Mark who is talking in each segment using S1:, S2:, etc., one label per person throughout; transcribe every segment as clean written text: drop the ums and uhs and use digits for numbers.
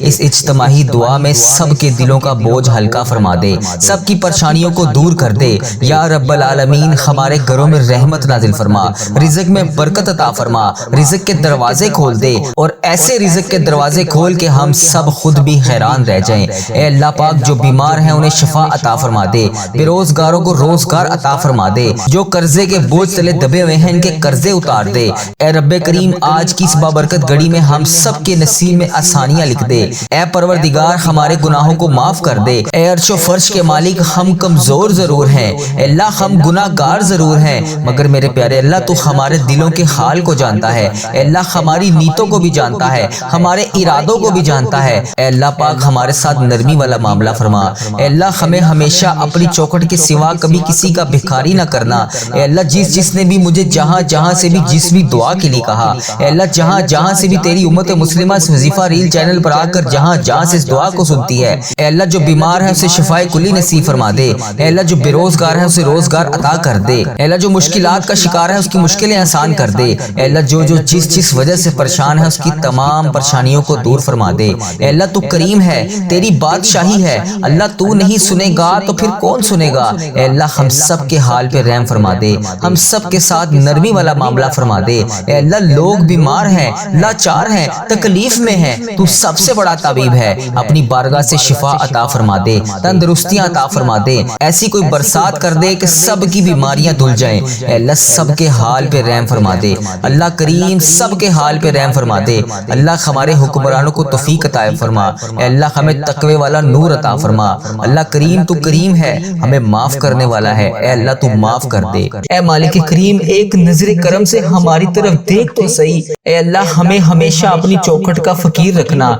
S1: اس اجتماعی دعا میں سب کے دلوں کا بوجھ ہلکا فرما دے، سب کی پریشانیوں کو دور کر دے۔ یا رب العالمین ہمارے گھروں میں رحمت نازل فرما، رزق میں برکت عطا فرما، رزق کے دروازے کھول دے، اور ایسے رزق کے دروازے کھول کے ہم سب خود بھی حیران رہ جائیں۔ اے اللہ پاک جو بیمار ہیں انہیں شفا عطا فرما دے، بے روزگاروں کو روزگار عطا فرما دے، جو قرضے کے بوجھ تلے دبے ہوئے ہیں ان کے قرضے اتار دے۔ اے رب کریم آج کی اس بابرکت گھڑی میں ہم سب کے نصیب میں آسانیاں لکھ دے۔ اے پروردگار ہمارے گناہوں کو معاف کر دے۔ اے عرش و فرش کے مالک ہم کمزور ضرور ہیں، اے اللہ ہم گناہ گار ضرور ہیں، مگر میرے پیارے اللہ تو ہمارے دلوں کے حال کو جانتا ہے۔ اے اللہ ہماری نیتوں کو بھی جانتا ہے، ہمارے ارادوں کو بھی جانتا ہے۔ اے اللہ پاک ہمارے ساتھ نرمی والا معاملہ فرما۔ اے اللہ ہمیں ہمیشہ اپنی چوکھٹ کے سوا کبھی کسی کا بھکاری نہ کرنا۔ اے اللہ جس نے بھی مجھے جہاں جہاں سے بھی جس بھی دعا کے لیے کہا، اے اللہ جہاں جہاں سے بھی تیری امت مسلمہ اس وظیفہ ریل چینل پر آ کر جہاں جہاں سے اس دعا کو سنتی ہے، اے اللہ جو بیمار ہے اسے شفائے کلی نصیب فرما دے۔ اے اللہ جو بے روزگار ہے اسے روزگار عطا کر دے۔ اے اللہ جو مشکلات کا شکار ہے اس کی مشکلیں آسان کر دے۔ اے اللہ جو جس وجہ سے پریشان ہے اس کی تمام پریشانیوں کو دور فرما دے۔ اے اللہ تو کریم ہے، تیری بادشاہی ہے، اللہ تو نہیں سنے گا تو پھر کون سنے گا۔ اے اللہ ہم سب کے حال پہ رحم فرما دے، ہم سب کے ساتھ نرمی والا معاملہ فرما دے۔ اے اللہ لوگ بیمار ہیں، لاچار ہیں، تکلیف میں ہیں، تو سب سے بڑا طبیب ہے، اپنی بارگاہ سے شفا عطا فرما دے، تندرستیاں عطا فرما دے، ایسی کوئی برسات کر دے کہ سب کی بیماریاں دھل جائیں۔ اے اللہ سب کے حال پہ رحم فرما دے، اللہ کریم سب کے حال پہ رحم فرما دے۔ اللہ ہمارے حکمرانوں کو توفیق عطا فرما، اے اللہ ہمیں تقوی والا نور عطا فرما۔ اللہ کریم تو کریم ہے، ہمیں معاف کرنے والا ہے، اے اللہ تو معاف کر دے۔ اے مالک کریم ایک نظر کرم سے ہماری طرف دیکھ تو صحیح، اے اللہ ہمیں ہمیشہ اپنی چوکھٹ کا فقیر رکھنا،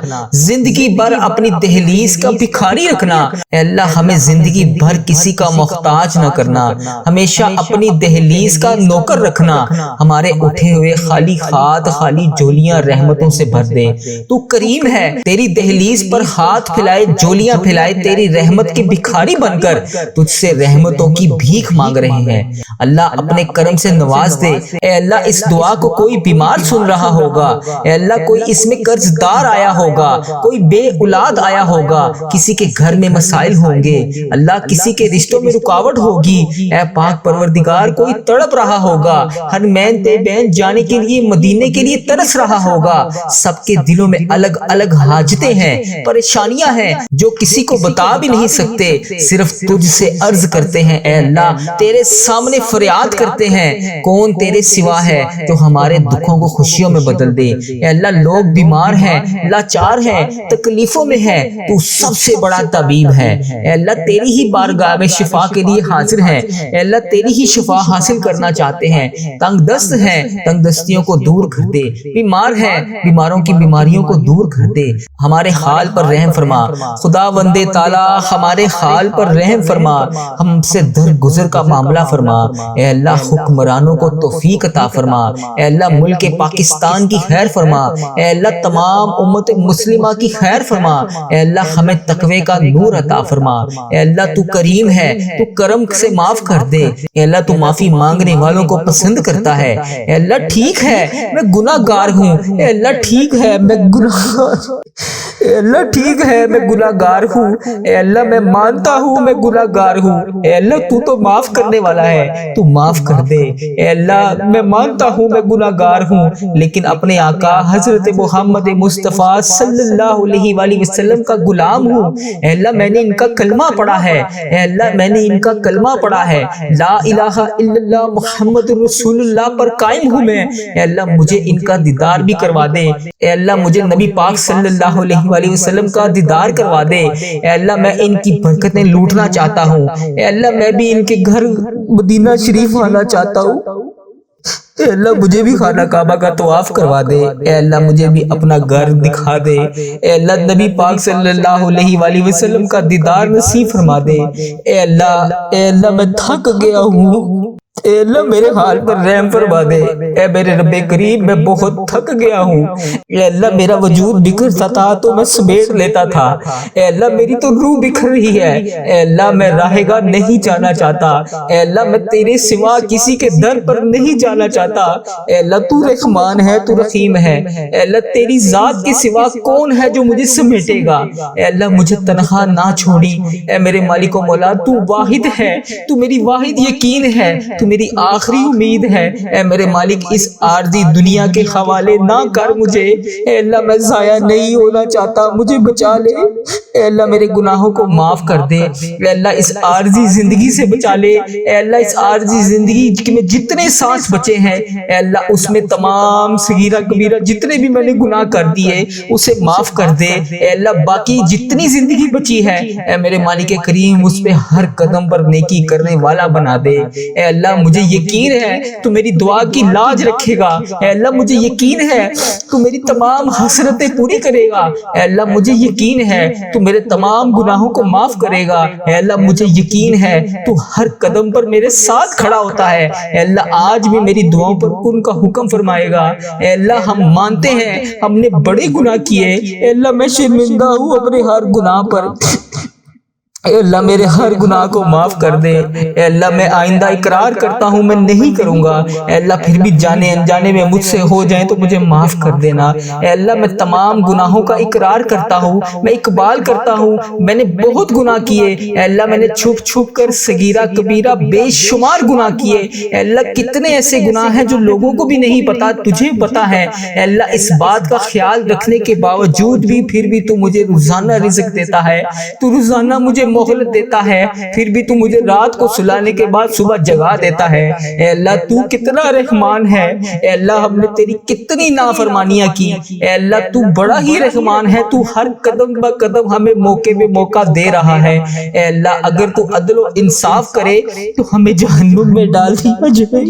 S1: زندگی بھر اپنی دہلیز کا بھکاری رکھنا۔ اے اللہ ہمیں زندگی بھر کسی کا محتاج نہ کرنا، ہمیشہ اپنی دہلیز کا نوکر رکھنا۔ ہمارے اٹھے ہوئے خالی ہاتھ خالی جولیاں رحمتوں سے بھر دے۔ تو کریم ہے، تیری دہلیز پر ہاتھ پھیلائے جولیاں پھیلائے تیری رحمت کے بھکاری بن کر تجھ سے رحمتوں کی بھیک مانگ رہے ہیں۔ اللہ اپنے کرم سے نواز دے۔ اے اللہ اس دعا کو کوئی بیمار سن رہا ہوگا، اے اللہ کوئی اس میں قرض دار آیا ہوگا، کوئی بے اولاد آیا ہوگا، کسی کے گھر میں مسائل ہوں گے، اللہ کسی کے رشتوں میں رکاوٹ ہوگی، اے پاک پروردگار کوئی تڑپ رہا ہوگا، ہر مین تے بین جانے کے لیے مدینے کے لیے ترس رہا ہوگا۔ سب کے دلوں میں الگ الگ حاجتیں ہیں، پریشانیاں ہیں جو کسی کو بتا بھی نہیں سکتے، صرف تجھ سے عرض کرتے ہیں۔ اے اللہ تیرے سامنے فریاد کرتے ہیں، کون تیرے سوا ہے جو ہمارے دکھوں کو خوشیوں میں بدل دے۔ اے اللہ لوگ بیمار ہیں، لاچار ہیں، تکلیفوں میں ہیں، تو سب سے بڑا طبیب ہے۔ اے اللہ تیری ہی بارگاہ میں شفا کے لیے حاضر ہیں، اے اللہ تیری ہی شفا حاصل کرنا چاہتے ہیں۔ تنگ دست ہیں، تنگ دستیوں کو دور کر دے، بیمار ہیں، بیماروں کی بیماریوں کو دور کر دے، ہمارے حال پر رحم فرما۔ خدا وندے تعالی ہمارے حال پر رحم فرما، ہم سے درگزر کا معاملہ فرما۔ اے اللہ حکمرانوں کو توفیق عطا فرما، اے اللہ ملک پاکستان کی خیر فرما، اے اللہ تمام امت مسلمہ کی خیر فرما، اے اللہ ہمیں تقوی کا نور عطا فرما۔ اے اللہ تو کریم ہے، تو کرم سے معاف کر دے، اے اللہ تو معافی مانگنے والوں کو پسند کرتا ہے۔ اے اللہ ٹھیک ہے میں گناہ گار ہوں، اے اللہ ٹھیک ہے میں اے اللہ ٹھیک ہے میں گناہ گار ہوں، اے اللہ میں مانتا ہوں میں گناہ گار ہوں، اے اللہ تو تو معاف کرنے والا ہے، تو معاف کر دے۔ اے اللہ میں مانتا ہوں میں گناہ گار ہوں، لیکن اپنے آقا حضرت محمد مصطفیٰ صلی اللہ علیہ وآلہ وسلم کا غلام ہوں۔ اے اللہ میں نے ان کا کلمہ پڑھا ہے، اے اللہ میں نے ان کا کلمہ پڑھا ہے، لا الہ الا اللہ محمد رسول اللہ پر قائم ہوں میں۔ اے اللہ مجھے ان کا دیدار بھی کروا دے، اے اللہ مجھے نبی پاک صلی اللہ علیہ وآلہ وسلم کا دیدار کروا دے۔ اے اللہ میں ان کی برکتیں لوٹنا چاہتا ہوں، اے اللہ میں بھی ان کے گھر مدینہ شریف آنا چاہتا ہوں، اے اللہ مجھے بھی خانہ کعبہ کا طواف کروا دے، اے اللہ مجھے بھی اپنا گھر دکھا دے، اے اللہ نبی پاک صلی اللہ علیہ وآلہ وسلم کا دیدار نصیب فرما دے۔ اے اللہ میں تھک گیا ہوں، اے اللہ میرے حال پر رحم فرما دے۔ اے میرے رب کریم میں بہت تھک گیا ہوں۔ اے اللہ میرا وجود بکھرتا تھا تو میں سمیٹ لیتا تھا۔ اے اللہ میری تو روح بکھر رہی ہے۔ اے اللہ میں راہ گاہ نہیں جانا چاہتا۔ اے اللہ میں تیرے سوا کسی کے در پر نہیں جانا چاہتا۔ اے اللہ تو رحمان ہے، تو رحیم ہے۔ اے اللہ تیری ذات کے سوا کون ہے جو مجھے سمیٹے گا؟ اے اللہ مجھے تنہا نہ چھوڑی۔ اے میرے مالک و مولا تو واحد ہے، تو میری واحد یقین ہے، تو میری آخری امید ہے۔ اے میرے مالک اس عارضی دنیا کے حوالے نہ کر مجھے۔ اے اللہ میں ضائع نہیں ہونا چاہتا، مجھے بچا لے۔ اے اللہ میرے گناہوں کو معاف کر دے۔ اے اللہ اس عارضی زندگی سے بچا لے۔ اے اللہ اس عارضی زندگی میں جتنے سانس بچے ہیں اے اللہ اس میں تمام صغیرہ کبیرہ جتنے بھی میں نے گناہ کر دیے اسے معاف کر دے۔ اے اللہ باقی جتنی زندگی بچی ہے اے میرے مالک کریم اس پہ ہر قدم پر نیکی کرنے والا بنا دے۔ اے اللہ مجھے یقین ہے تو میری دعا کی لاج رکھے گا۔ اے اللہ مجھے یقین ہے تو میری تمام حسرتیں پوری کرے گا۔ اے اللہ مجھے یقین ہے تو میرے تمام گناہوں کو معاف کرے گا۔ اے اللہ مجھے یقین ہے تو ہر قدم پر میرے ساتھ کھڑا ہوتا ہے۔ اے اللہ آج بھی میری دعاؤں پر کن کا حکم فرمائے گا۔ اے اللہ ہم مانتے ہیں ہم نے بڑے گناہ کیے۔ اے اللہ میں شرمندہ ہوں اپنے ہر گناہ پر۔ اے اللہ میرے ہر گناہ کو معاف کر دے۔ اے اللہ میں آئندہ اقرار کرتا ہوں میں نہیں کروں گا۔ اے اللہ پھر بھی جانے انجانے میں مجھ سے ہو جائیں تو مجھے معاف کر دینا۔ اے اللہ میں تمام گناہوں کا اقرار کرتا ہوں، میں اقبال کرتا ہوں میں نے بہت گناہ کیے۔ اے اللہ میں نے چھپ چھپ کر صغیرہ کبیرہ بے شمار گناہ کیے۔ اے اللہ کتنے ایسے گناہ ہیں جو لوگوں کو بھی نہیں پتا، تجھے پتا ہے۔ اے اللہ اس بات کا خیال رکھنے کے باوجود بھی پھر بھی تو مجھے روزانہ رزق دیتا ہے، تو روزانہ مجھے مہلت دیتا ہے، پھر بھی تو مجھے رات کو سلانے کے بعد صبح جگا دیتا ہے۔ اے اللہ تو کتنا رحمان ہے۔ اے اللہ ہم نے تیری کتنی نافرمانیاں کی۔ اے اللہ تو بڑا ہی رحمان ہے، تو ہر قدم بہ قدم ہمیں موقع پہ موقع دے رہا ہے۔ اے اللہ اگر تو عدل و انصاف کرے تو ہمیں جہنم میں ڈال دیا جائے۔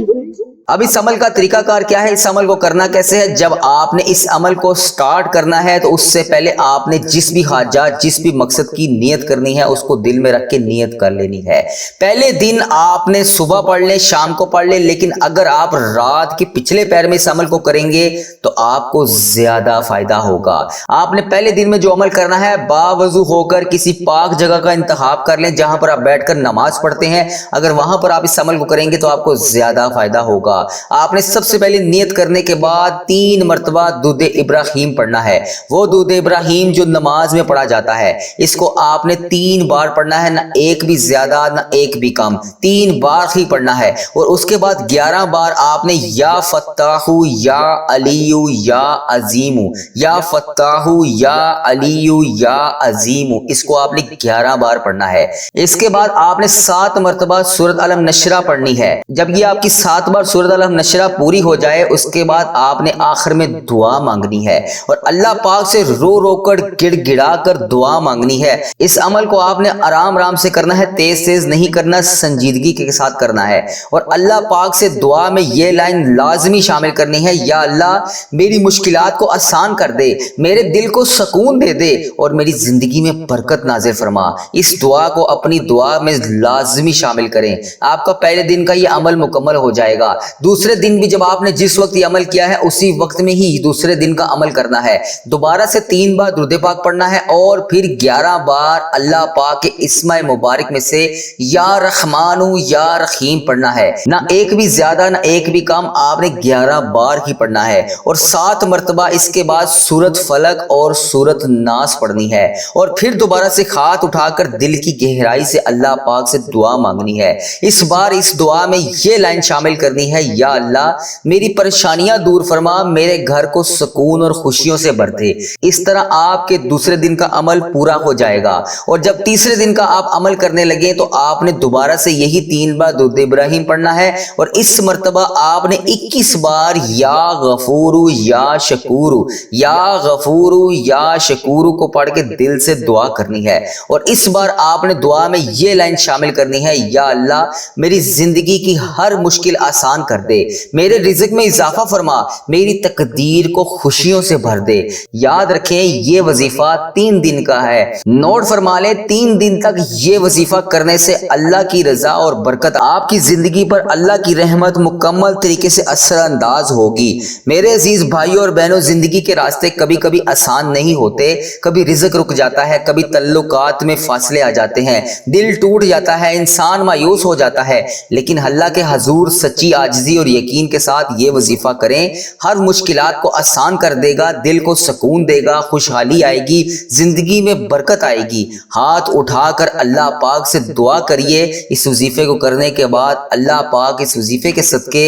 S2: اب اس عمل کا طریقہ کار کیا ہے، اس عمل کو کرنا کیسے ہے؟ جب آپ نے اس عمل کو سٹارٹ کرنا ہے تو اس سے پہلے آپ نے جس بھی حاجات جس بھی مقصد کی نیت کرنی ہے اس کو دل میں رکھ کے نیت کر لینی ہے۔ پہلے دن آپ نے صبح پڑھ لیں، شام کو پڑھ لیں، لیکن اگر آپ رات کے پچھلے پہر میں اس عمل کو کریں گے تو آپ کو زیادہ فائدہ ہوگا۔ آپ نے پہلے دن میں جو عمل کرنا ہے باوضو ہو کر کسی پاک جگہ کا انتخاب کر لیں جہاں پر آپ بیٹھ کر نماز پڑھتے ہیں۔ اگر وہاں پر آپ اس عمل کو کریں گے تو آپ کو زیادہ فائدہ ہوگا۔ آپ نے سب سے پہلے نیت کرنے کے بعد 3 مرتبہ درود ابراہیم پڑھنا ہے۔ وہ درود ابراہیم جو نماز میں پڑھا جاتا ہے، اس کو آپ نے 3 بار پڑھنا ہے، نہ ایک بھی زیادہ نہ ایک بھی کم، 3 بار ہی پڑھنا ہے۔ اور اس کے بعد 11 بار آپ نے یا فتاح یا علی یا عظیم، یا فتاح یا علی یا عظیم، اس کو آپ نے 11 بار پڑھنا ہے۔ اس کے بعد آپ نے 7 مرتبہ سورۃ علم نشرہ پڑھنی ہے۔ جب یہ آپ کی 7 بار سورۃ علم نشرہ پوری ہو جائے اس کے بعد آپ نے آخر میں دعا مانگنی ہے اور اللہ پاک سے رو رو کر گڑ گڑا کر دعا مانگنی ہے۔ اس عمل کو آپ نے آرام آرام سے کرنا ہے، تیز تیز نہیں کرنا، سنجیدگی کے ساتھ کرنا ہے۔ اور اللہ پاک سے دعا میں یہ لائن لازمی شامل کرنی ہے، یا اللہ میری مشکلات کو آسان کر دے، میرے دل کو سکون دے دے اور میری زندگی میں برکت نازل فرما۔ اس دعا کو اپنی دعا میں لازمی شامل کریں۔ آپ کا پہلے دن کا یہ عمل مکمل ہو جائے گا۔ دوسرے دن بھی جب آپ نے جس وقت یہ عمل کیا ہے اسی وقت میں ہی دوسرے دن کا عمل کرنا ہے۔ دوبارہ سے 3 بار درود پاک پڑھنا ہے اور پھر 11 بار اللہ پاک کے اسماء مبارک میں سے یا رحمان یا رحیم پڑھنا ہے، نہ ایک بھی زیادہ نہ ایک بھی کم، آپ نے 11 بار ہی پڑھنا ہے۔ اور 7 مرتبہ اس کے بعد سورۃ فلق اور سورۃ ناس پڑھنی ہے اور پھر دوبارہ سے ہاتھ اٹھا کر دل کی گہرائی سے اللہ پاک سے دعا مانگنی ہے۔ اس بار اس دعا میں یہ لائن شامل کرنی ہے، یا اللہ میری پریشانیاں دور فرما، میرے گھر کو سکون اور خوشیوں سے بھر دے۔ اس طرح آپ کے دوسرے دن کا عمل پورا ہو جائے گا۔ اور جب تیسرے دن کا آپ عمل کرنے لگے تو آپ نے دوبارہ سے یہی 3 بار درود ابراہیم پڑھنا ہے اور اس مرتبہ آپ نے 21 بار یا غفور یا شکور، یا غفور یا شکور کو پڑھ کے دل سے دعا کرنی ہے۔ اور اس بار آپ نے دعا میں یہ لائن شامل کرنی ہے، یا اللہ میری زندگی کی ہر مشکل آسان کر دے، میرے رزق میں اضافہ فرما، میری تقدیر کو خوشیوں سے بھر دے۔ یاد رکھیں یہ وظیفہ 3 دن کا ہے، نوٹ فرما لیں 3 دن تک یہ وظیفہ کرنے سے اللہ کی رضا اور برکت، آپ کی زندگی پر اللہ کی رحمت مکمل طریقے سے اثر انداز ہوگی۔ میرے عزیز بھائیوں اور بہنوں، زندگی کے راستے کبھی کبھی آسان نہیں ہوتے، کبھی رزق رک جاتا ہے، کبھی تعلقات میں فاصلے آ جاتے ہیں، دل ٹوٹ جاتا ہے، انسان مایوس ہو جاتا ہے، لیکن اللہ کے حضور سچی عاجزی اور یقین کے ساتھ یہ وظیفہ کریں، ہر مشکلات کو آسان کر دے گا، دل کو سکون دے گا، خوشحالی آئے گی، زندگی میں برکت آئے گی۔ ہاتھ اٹھا کر اللہ پاک سے دعا کریے، اس وظیفے کو کرنے کے بعد اللہ پاک اس وظیفے کے صدقے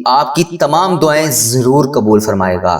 S2: آپ کی تمام دعائیں ضرور قبول فرمائے گا۔